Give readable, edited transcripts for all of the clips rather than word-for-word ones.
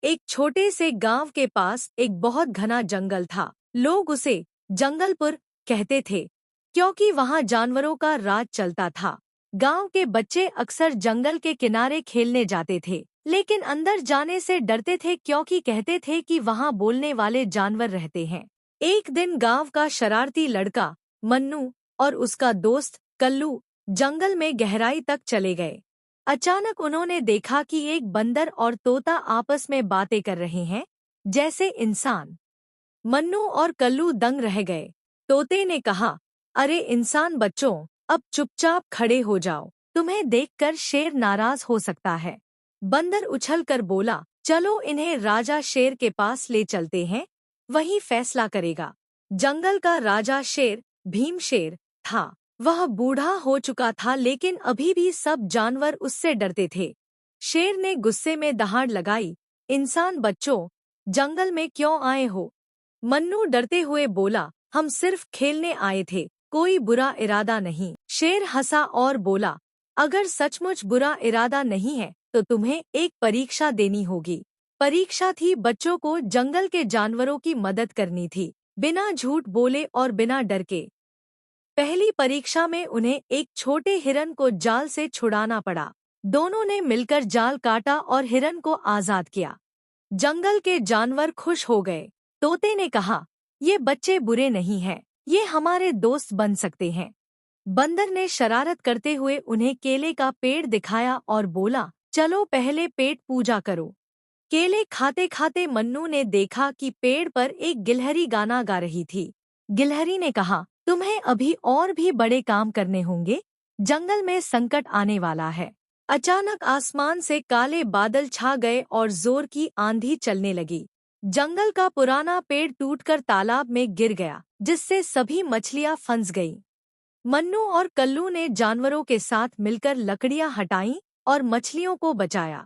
एक छोटे से गांव के पास एक बहुत घना जंगल था। लोग उसे जंगलपुर कहते थे क्योंकि वहां जानवरों का राज चलता था। गांव के बच्चे अक्सर जंगल के किनारे खेलने जाते थे, लेकिन अंदर जाने से डरते थे क्योंकि कहते थे कि वहां बोलने वाले जानवर रहते हैं। एक दिन गांव का शरारती लड़का मन्नू और उसका दोस्त कल्लू जंगल में गहराई तक चले गए। अचानक उन्होंने देखा कि एक बंदर और तोता आपस में बातें कर रहे हैं, जैसे इंसान। मन्नू और कल्लू दंग रह गए। तोते ने कहा, अरे इंसान बच्चों, अब चुपचाप खड़े हो जाओ, तुम्हें देखकर शेर नाराज हो सकता है। बंदर उछलकर बोला, चलो इन्हें राजा शेर के पास ले चलते हैं, वही फैसला करेगा। जंगल का राजा शेर भीम शेर था। वह बूढ़ा हो चुका था, लेकिन अभी भी सब जानवर उससे डरते थे। शेर ने गुस्से में दहाड़ लगाई, इंसान बच्चों, जंगल में क्यों आए हो? मन्नू डरते हुए बोला, हम सिर्फ खेलने आए थे, कोई बुरा इरादा नहीं। शेर हंसा और बोला, अगर सचमुच बुरा इरादा नहीं है तो तुम्हें एक परीक्षा देनी होगी। परीक्षा थी बच्चों को जंगल के जानवरों की मदद करनी थी, बिना झूठ बोले और बिना डर के। पहली परीक्षा में उन्हें एक छोटे हिरन को जाल से छुड़ाना पड़ा। दोनों ने मिलकर जाल काटा और हिरन को आजाद किया। जंगल के जानवर खुश हो गए। तोते ने कहा, ये बच्चे बुरे नहीं हैं, ये हमारे दोस्त बन सकते हैं। बंदर ने शरारत करते हुए उन्हें केले का पेड़ दिखाया और बोला, चलो पहले पेट पूजा करो। केले खाते खाते मन्नू ने देखा कि पेड़ पर एक गिलहरी गाना गा रही थी। गिलहरी ने कहा, तुम्हें अभी और भी बड़े काम करने होंगे, जंगल में संकट आने वाला है। अचानक आसमान से काले बादल छा गए और जोर की आंधी चलने लगी। जंगल का पुराना पेड़ टूटकर तालाब में गिर गया, जिससे सभी मछलियां फंस गईं। मन्नू और कल्लू ने जानवरों के साथ मिलकर लकड़ियां हटाईं और मछलियों को बचाया।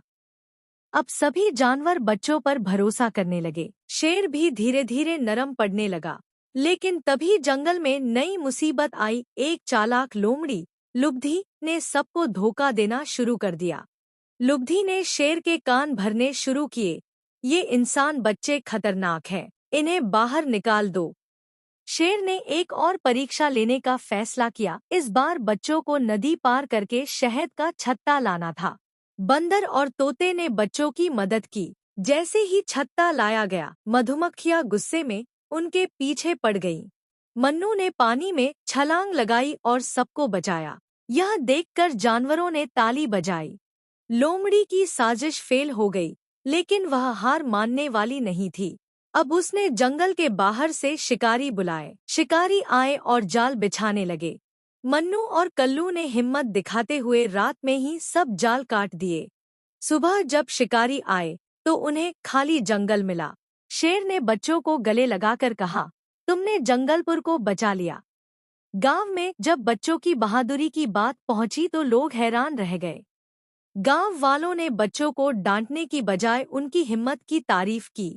अब सभी जानवर बच्चों पर भरोसा करने लगे। शेर भी धीरे धीरे नरम पड़ने लगा। लेकिन तभी जंगल में नई मुसीबत आई। एक चालाक लोमड़ी लुब्धि ने सबको धोखा देना शुरू कर दिया। लुब्धि ने शेर के कान भरने शुरू किए, ये इंसान बच्चे खतरनाक हैं, इन्हें बाहर निकाल दो। शेर ने एक और परीक्षा लेने का फैसला किया। इस बार बच्चों को नदी पार करके शहद का छत्ता लाना था। बंदर और तोते ने बच्चों की मदद की। जैसे ही छत्ता लाया गया, मधुमक्खियां गुस्से में उनके पीछे पड़ गईं। मन्नू ने पानी में छलांग लगाई और सबको बचाया। यह देखकर जानवरों ने ताली बजाई। लोमड़ी की साजिश फेल हो गई, लेकिन वह हार मानने वाली नहीं थी। अब उसने जंगल के बाहर से शिकारी बुलाए। शिकारी आए और जाल बिछाने लगे। मन्नू और कल्लू ने हिम्मत दिखाते हुए रात में ही सब जाल काट दिए। सुबह जब शिकारी आए तो उन्हें खाली जंगल मिला। शेर ने बच्चों को गले लगाकर कहा, तुमने जंगलपुर को बचा लिया। गांव में जब बच्चों की बहादुरी की बात पहुंची तो लोग हैरान रह गए। गांव वालों ने बच्चों को डांटने की बजाय उनकी हिम्मत की तारीफ की।